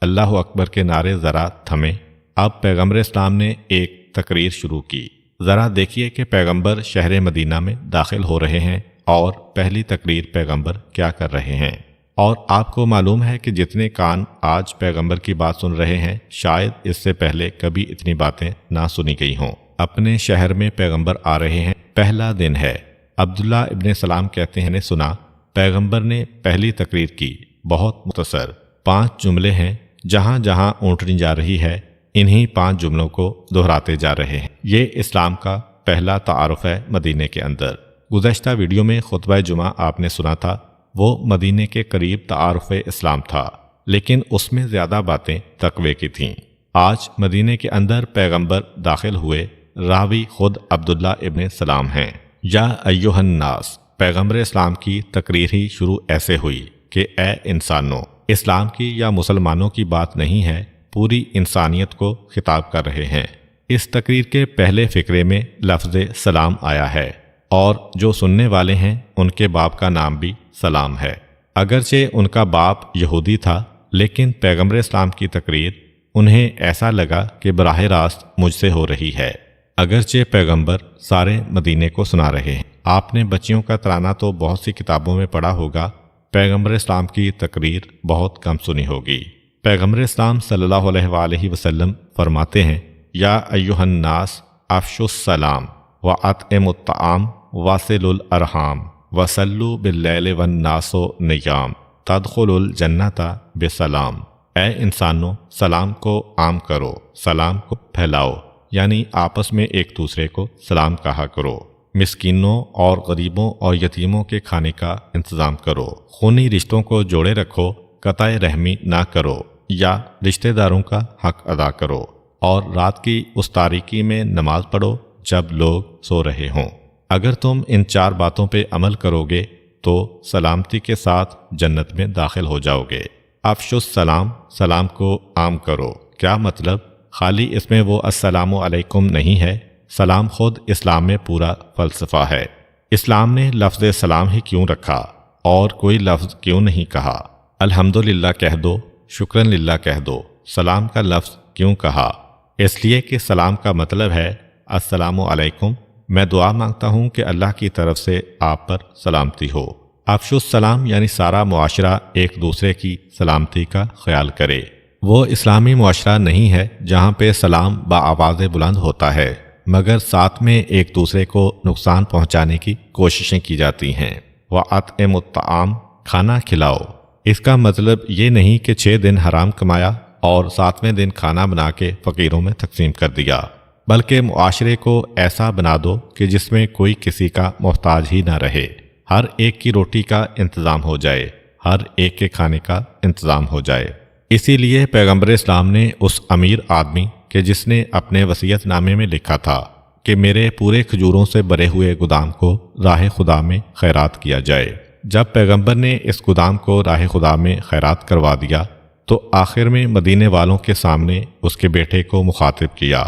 اللہ اکبر کے نعرے ذرا تھمے۔ اب پیغمبر اسلام نے ایک تقریر شروع کی۔ ذرا دیکھیے کہ پیغمبر شہر مدینہ میں داخل ہو رہے ہیں اور پہلی تقریر پیغمبر کیا کر رہے ہیں۔ اور آپ کو معلوم ہے کہ جتنے کان آج پیغمبر کی بات سن رہے ہیں شاید اس سے پہلے کبھی اتنی باتیں نہ سنی گئی ہوں۔ اپنے شہر میں پیغمبر آ رہے ہیں، پہلا دن ہے۔ عبداللہ ابن سلام کہتے ہیں نے سنا پیغمبر نے پہلی تقریر کی، بہت مختصر 5 جملے ہیں، جہاں جہاں اونٹنی جا رہی ہے انہی 5 جملوں کو دہراتے جا رہے ہیں۔ یہ اسلام کا پہلا تعارف ہے مدینے کے اندر۔ گزشتہ ویڈیو میں خطبہ جمعہ آپ نے سنا تھا، وہ مدینے کے قریب تعارف اسلام تھا، لیکن اس میں زیادہ باتیں تقوی کی تھیں۔ آج مدینے کے اندر پیغمبر داخل ہوئے، راوی خود عبداللہ ابن سلام ہیں۔ یا ایھا الناس، پیغمبر اسلام کی تقریر ہی شروع ایسے ہوئی کہ اے انسانوں، اسلام کی یا مسلمانوں کی بات نہیں ہے، پوری انسانیت کو خطاب کر رہے ہیں۔ اس تقریر کے پہلے فقرے میں لفظ سلام آیا ہے، اور جو سننے والے ہیں ان کے باپ کا نام بھی سلام ہے۔ اگرچہ ان کا باپ یہودی تھا، لیکن پیغمبر اسلام کی تقریر انہیں ایسا لگا کہ براہ راست مجھ سے ہو رہی ہے، اگرچہ پیغمبر سارے مدینے کو سنا رہے ہیں۔ آپ نے بچیوں کا ترانہ تو بہت سی کتابوں میں پڑھا ہوگا، پیغمبر اسلام کی تقریر بہت کم سنی ہوگی۔ پیغمبر اسلام صلی اللہ علیہ وآلہ وسلم فرماتے ہیں یا ایھا الناس افشوا السلام واطعموا الطعام واصلوا الارحام وصلوا باللیل والناس نیام تدخلوا الجنۃ بسلام۔ اے انسانوں، سلام کو عام کرو، سلام کو پھیلاؤ، یعنی آپس میں ایک دوسرے کو سلام کہا کرو، مسکینوں اور غریبوں اور یتیموں کے کھانے کا انتظام کرو، خونی رشتوں کو جوڑے رکھو، قطع رحمی نہ کرو، یا رشتہ داروں کا حق ادا کرو، اور رات کی اس تاریکی میں نماز پڑھو جب لوگ سو رہے ہوں۔ اگر تم ان 4 باتوں پہ عمل کرو گے تو سلامتی کے ساتھ جنت میں داخل ہو جاؤ گے۔ افشوا السلام، سلام کو عام کرو، کیا مطلب؟ خالی اس میں وہ السلام علیکم نہیں ہے، سلام خود اسلام میں پورا فلسفہ ہے۔ اسلام نے لفظ سلام ہی کیوں رکھا اور کوئی لفظ کیوں نہیں کہا؟ الحمدللہ کہہ دو، شکرن للہ کہہ دو، سلام کا لفظ کیوں کہا؟ اس لیے کہ سلام کا مطلب ہے السلام علیکم، میں دعا مانگتا ہوں کہ اللہ کی طرف سے آپ پر سلامتی ہو۔ افشوا السلام یعنی سارا معاشرہ ایک دوسرے کی سلامتی کا خیال کرے۔ وہ اسلامی معاشرہ نہیں ہے جہاں پہ سلام بآواز بلند ہوتا ہے مگر ساتھ میں ایک دوسرے کو نقصان پہنچانے کی کوششیں کی جاتی ہیں۔ وَأَطْعِمُوا الطَّعَامَ، کھانا کھلاؤ۔ اس کا مطلب یہ نہیں کہ 6 دن حرام کمایا اور 7ویں دن کھانا بنا کے فقیروں میں تقسیم کر دیا، بلکہ معاشرے کو ایسا بنا دو کہ جس میں کوئی کسی کا محتاج ہی نہ رہے، ہر ایک کی روٹی کا انتظام ہو جائے، ہر ایک کے کھانے کا انتظام ہو جائے۔ اسی لیے پیغمبر اسلام نے اس امیر آدمی کہ جس نے اپنے وصیت نامے میں لکھا تھا کہ میرے پورے کھجوروں سے بھرے ہوئے گودام کو راہ خدا میں خیرات کیا جائے، جب پیغمبر نے اس گودام کو راہ خدا میں خیرات کروا دیا تو آخر میں مدینے والوں کے سامنے اس کے بیٹے کو مخاطب کیا،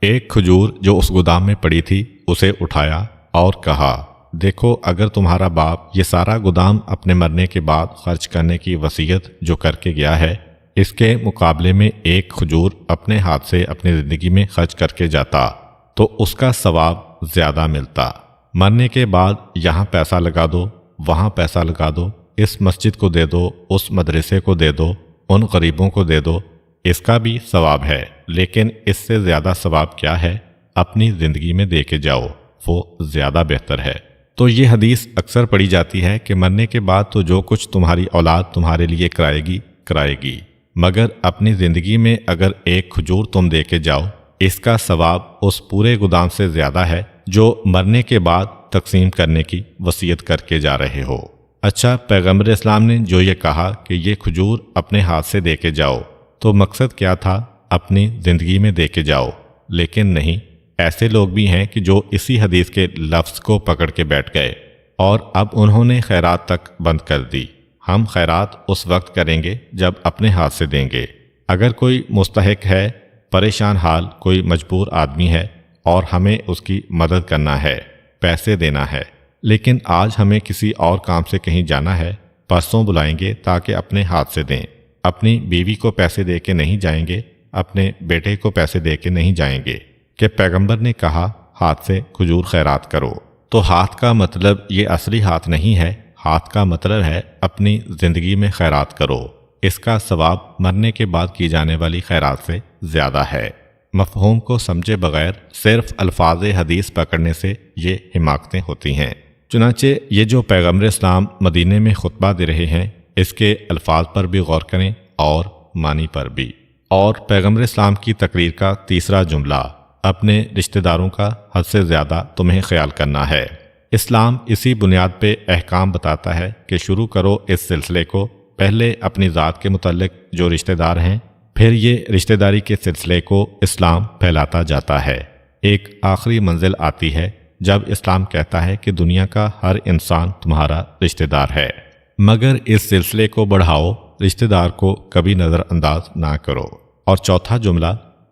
ایک کھجور جو اس گودام میں پڑی تھی اسے اٹھایا اور کہا، دیکھو اگر تمہارا باپ یہ سارا گودام اپنے مرنے کے بعد خرچ کرنے کی وصیت جو کر کے گیا ہے، اس کے مقابلے میں ایک کھجور اپنے ہاتھ سے اپنی زندگی میں خرچ کر کے جاتا تو اس کا ثواب زیادہ ملتا۔ مرنے کے بعد یہاں پیسہ لگا دو، وہاں پیسہ لگا دو، اس مسجد کو دے دو، اس مدرسے کو دے دو، ان غریبوں کو دے دو، اس کا بھی ثواب ہے، لیکن اس سے زیادہ ثواب کیا ہے؟ اپنی زندگی میں دے کے جاؤ، وہ زیادہ بہتر ہے۔ تو یہ حدیث اکثر پڑھی جاتی ہے کہ مرنے کے بعد تو جو کچھ تمہاری اولاد تمہارے لیے کرائے گی، مگر اپنی زندگی میں اگر ایک کھجور تم دے کے جاؤ، اس کا ثواب اس پورے گودام سے زیادہ ہے جو مرنے کے بعد تقسیم کرنے کی وصیت کر کے جا رہے ہو۔ اچھا، پیغمبر اسلام نے جو یہ کہا کہ یہ کھجور اپنے ہاتھ سے دے کے جاؤ، تو مقصد کیا تھا؟ اپنی زندگی میں دے کے جاؤ۔ لیکن نہیں، ایسے لوگ بھی ہیں کہ جو اسی حدیث کے لفظ کو پکڑ کے بیٹھ گئے اور اب انہوں نے خیرات تک بند کر دی۔ ہم خیرات اس وقت کریں گے جب اپنے ہاتھ سے دیں گے۔ اگر کوئی مستحق ہے، پریشان حال کوئی مجبور آدمی ہے اور ہمیں اس کی مدد کرنا ہے، پیسے دینا ہے، لیکن آج ہمیں کسی اور کام سے کہیں جانا ہے، پرسوں بلائیں گے تاکہ اپنے ہاتھ سے دیں۔ اپنی بیوی کو پیسے دے کے نہیں جائیں گے، اپنے بیٹے کو پیسے دے کے نہیں جائیں گے کہ پیغمبر نے کہا ہاتھ سے کھجور خیرات کرو۔ تو ہاتھ کا مطلب یہ اصلی ہاتھ نہیں ہے، ہاتھ کا مطلب ہے اپنی زندگی میں خیرات کرو، اس کا ثواب مرنے کے بعد کی جانے والی خیرات سے زیادہ ہے۔ مفہوم کو سمجھے بغیر صرف الفاظ حدیث پکڑنے سے یہ حماقتیں ہوتی ہیں۔ چنانچہ یہ جو پیغمبر اسلام مدینے میں خطبہ دے رہے ہیں، اس کے الفاظ پر بھی غور کریں اور معنی پر بھی۔ اور پیغمبر اسلام کی تقریر کا تیسرا جملہ، اپنے رشتہ داروں کا حد سے زیادہ تمہیں خیال کرنا ہے۔ اسلام اسی بنیاد پہ احکام بتاتا ہے کہ شروع کرو اس سلسلے کو، پہلے اپنی ذات کے متعلق جو رشتہ دار ہیں، پھر یہ رشتہ داری کے سلسلے کو اسلام پھیلاتا جاتا ہے۔ ایک آخری منزل آتی ہے جب اسلام کہتا ہے کہ دنیا کا ہر انسان تمہارا رشتہ دار ہے، مگر اس سلسلے کو بڑھاؤ، رشتہ دار کو کبھی نظر انداز نہ کرو۔ اور چوتھا جملہ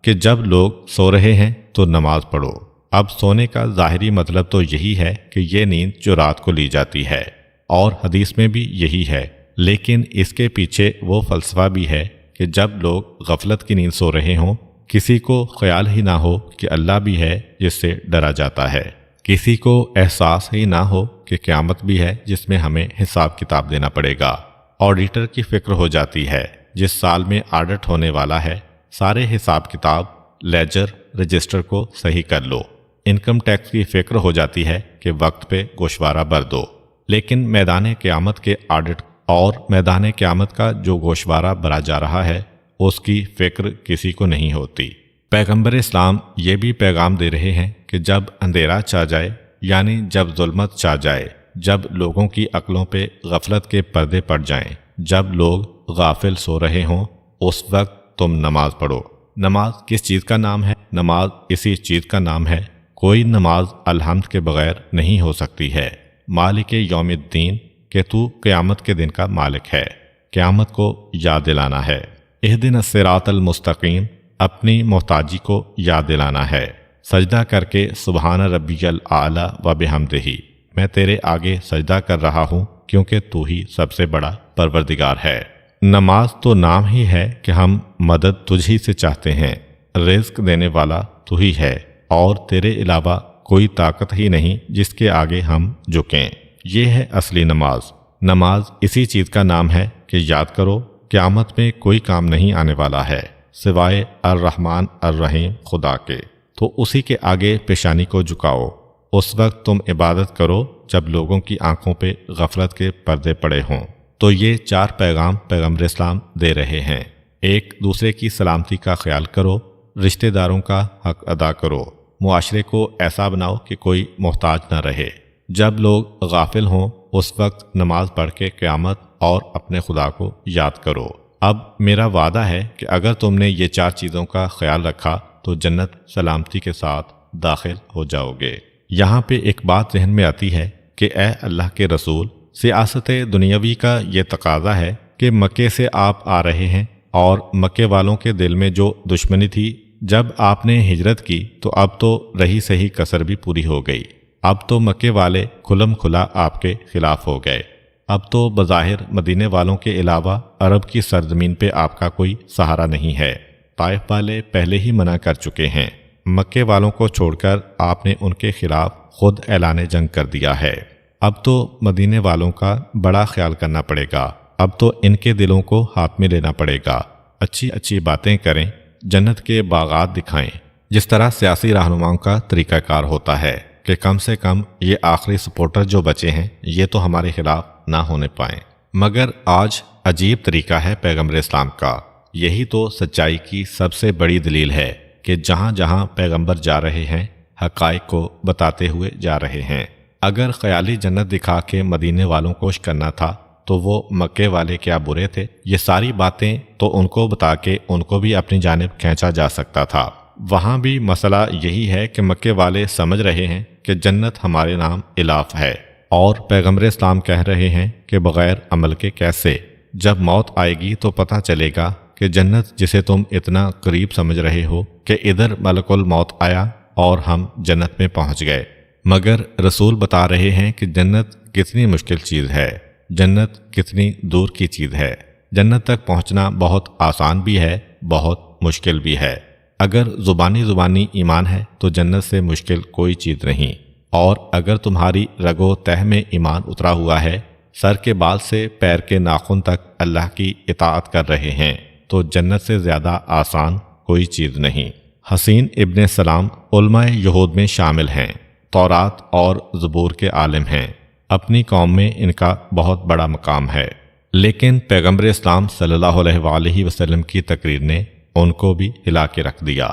کہ جب لوگ سو رہے ہیں تو نماز پڑھو۔ اب سونے کا ظاہری مطلب تو یہی ہے کہ یہ نیند جو رات کو لی جاتی ہے، اور حدیث میں بھی یہی ہے، لیکن اس کے پیچھے وہ فلسفہ بھی ہے کہ جب لوگ غفلت کی نیند سو رہے ہوں، کسی کو خیال ہی نہ ہو کہ اللہ بھی ہے جس سے ڈرا جاتا ہے، کسی کو احساس ہی نہ ہو کہ قیامت بھی ہے جس میں ہمیں حساب کتاب دینا پڑے گا، آڈیٹر کی فکر ہو جاتی ہے جس سال میں آڈٹ ہونے والا ہے، سارے حساب کتاب لیجر رجسٹر کو صحیح کر لو، انکم ٹیکس کی فکر ہو جاتی ہے کہ وقت پہ گوشوارہ بھر دو، لیکن میدان قیامت کے آڈٹ اور میدان قیامت کا جو گوشوارہ بھرا جا رہا ہے اس کی فکر کسی کو نہیں ہوتی۔ پیغمبر اسلام یہ بھی پیغام دے رہے ہیں کہ جب اندھیرا چھا جائے، یعنی جب ظلمت چھا جائے، جب لوگوں کی عقلوں پہ غفلت کے پردے پڑ جائیں، جب لوگ غافل سو رہے ہوں، اس وقت تم نماز پڑھو۔ نماز کس چیز کا نام ہے؟ نماز اسی چیز کا نام ہے۔ کوئی نماز الحمد کے بغیر نہیں ہو سکتی ہے۔ مالک یوم الدین کہ تو قیامت کے دن کا مالک ہے، قیامت کو یاد دلانا ہے۔ اہدنا الصراط المستقیم، اپنی محتاجی کو یاد دلانا ہے۔ سجدہ کر کے سبحان ربی الاعلیٰ و بحمدہ، میں تیرے آگے سجدہ کر رہا ہوں کیونکہ تو ہی سب سے بڑا پروردگار ہے۔ نماز تو نام ہی ہے کہ ہم مدد تجھ ہی سے چاہتے ہیں، رزق دینے والا تو ہی ہے اور تیرے علاوہ کوئی طاقت ہی نہیں جس کے آگے ہم جھکیں۔ یہ ہے اصلی نماز۔ نماز اسی چیز کا نام ہے کہ یاد کرو قیامت میں کوئی کام نہیں آنے والا ہے سوائے الرحمن الرحیم خدا کے، تو اسی کے آگے پیشانی کو جھکاؤ۔ اس وقت تم عبادت کرو جب لوگوں کی آنکھوں پہ غفلت کے پردے پڑے ہوں۔ تو یہ 4 پیغام پیغمبر اسلام دے رہے ہیں۔ ایک دوسرے کی سلامتی کا خیال کرو، رشتہ داروں کا حق ادا کرو، معاشرے کو ایسا بناؤ کہ کوئی محتاج نہ رہے۔ جب لوگ غافل ہوں اس وقت نماز پڑھ کے قیامت اور اپنے خدا کو یاد کرو۔ اب میرا وعدہ ہے کہ اگر تم نے یہ 4 چیزوں کا خیال رکھا تو جنت سلامتی کے ساتھ داخل ہو جاؤ گے۔ یہاں پہ ایک بات ذہن میں آتی ہے کہ اے اللہ کے رسول، سیاست دنیاوی کا یہ تقاضا ہے کہ مکے سے آپ آ رہے ہیں اور مکے والوں کے دل میں جو دشمنی تھی جب آپ نے ہجرت کی تو اب تو رہی سہی کسر بھی پوری ہو گئی۔ اب تو مکے والے کھلم کھلا آپ کے خلاف ہو گئے۔ اب تو بظاہر مدینے والوں کے علاوہ عرب کی سرزمین پہ آپ کا کوئی سہارا نہیں ہے۔ طائف والے پہلے ہی منع کر چکے ہیں۔ مکے والوں کو چھوڑ کر آپ نے ان کے خلاف خود اعلان جنگ کر دیا ہے۔ اب تو مدینے والوں کا بڑا خیال کرنا پڑے گا۔ اب تو ان کے دلوں کو ہاتھ میں لینا پڑے گا۔ اچھی اچھی باتیں کریں، جنت کے باغات دکھائیں، جس طرح سیاسی رہنماؤں کا طریقہ کار ہوتا ہے کہ کم سے کم یہ آخری سپورٹر جو بچے ہیں یہ تو ہمارے خلاف نہ ہونے پائیں۔ مگر آج عجیب طریقہ ہے پیغمبر اسلام کا۔ یہی تو سچائی کی سب سے بڑی دلیل ہے کہ جہاں جہاں پیغمبر جا رہے ہیں حقائق کو بتاتے ہوئے جا رہے ہیں۔ اگر خیالی جنت دکھا کے مدینے والوں کو کرنا تھا تو وہ مکے والے کیا برے تھے؟ یہ ساری باتیں تو ان کو بتا کے ان کو بھی اپنی جانب کھینچا جا سکتا تھا۔ وہاں بھی مسئلہ یہی ہے کہ مکے والے سمجھ رہے ہیں کہ جنت ہمارے نام الاف ہے، اور پیغمبر اسلام کہہ رہے ہیں کہ بغیر عمل کے کیسے؟ جب موت آئے گی تو پتہ چلے گا کہ جنت جسے تم اتنا قریب سمجھ رہے ہو کہ ادھر ملک الموت آیا اور ہم جنت میں پہنچ گئے، مگر رسول بتا رہے ہیں کہ جنت کتنی مشکل چیز ہے، جنت کتنی دور کی چیز ہے۔ جنت تک پہنچنا بہت آسان بھی ہے، بہت مشکل بھی ہے۔ اگر زبانی ایمان ہے تو جنت سے مشکل کوئی چیز نہیں، اور اگر تمہاری رگ و تہ میں ایمان اترا ہوا ہے، سر کے بال سے پیر کے ناخن تک اللہ کی اطاعت کر رہے ہیں، تو جنت سے زیادہ آسان کوئی چیز نہیں۔ حسین ابن سلام علماء یہود میں شامل ہیں، تورات اور زبور کے عالم ہیں، اپنی قوم میں ان کا بہت بڑا مقام ہے، لیکن پیغمبر اسلام صلی اللہ علیہ وآلہ وسلم کی تقریر نے ان کو بھی ہلا کے رکھ دیا۔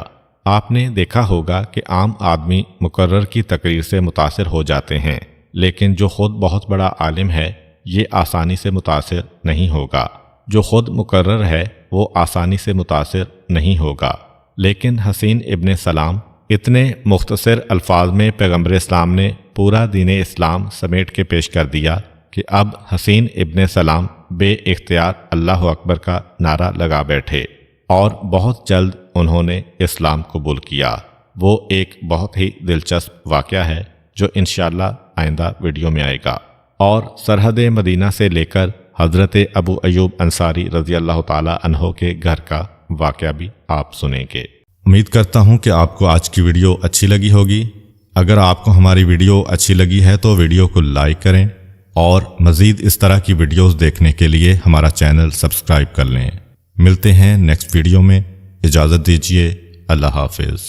آپ نے دیکھا ہوگا کہ عام آدمی مقرر کی تقریر سے متاثر ہو جاتے ہیں، لیکن جو خود بہت بڑا عالم ہے یہ آسانی سے متاثر نہیں ہوگا۔ جو خود مقرر ہے وہ آسانی سے متاثر نہیں ہوگا۔ لیکن حسین ابن سلام اتنے مختصر الفاظ میں پیغمبر اسلام نے پورا دین اسلام سمیٹ کے پیش کر دیا کہ اب حسین ابن سلام بے اختیار اللہ اکبر کا نعرہ لگا بیٹھے، اور بہت جلد انہوں نے اسلام قبول کیا۔ وہ ایک بہت ہی دلچسپ واقعہ ہے جو انشاءاللہ آئندہ ویڈیو میں آئے گا، اور سرحد مدینہ سے لے کر حضرت ابو ایوب انصاری رضی اللہ تعالی عنہ کے گھر کا واقعہ بھی آپ سنیں گے۔ امید کرتا ہوں کہ آپ کو آج کی ویڈیو اچھی لگی ہوگی۔ اگر آپ کو ہماری ویڈیو اچھی لگی ہے تو ویڈیو کو لائک کریں، اور مزید اس طرح کی ویڈیوز دیکھنے کے لیے ہمارا چینل سبسکرائب کر لیں۔ ملتے ہیں نیکسٹ ویڈیو میں، اجازت دیجیے، اللہ حافظ۔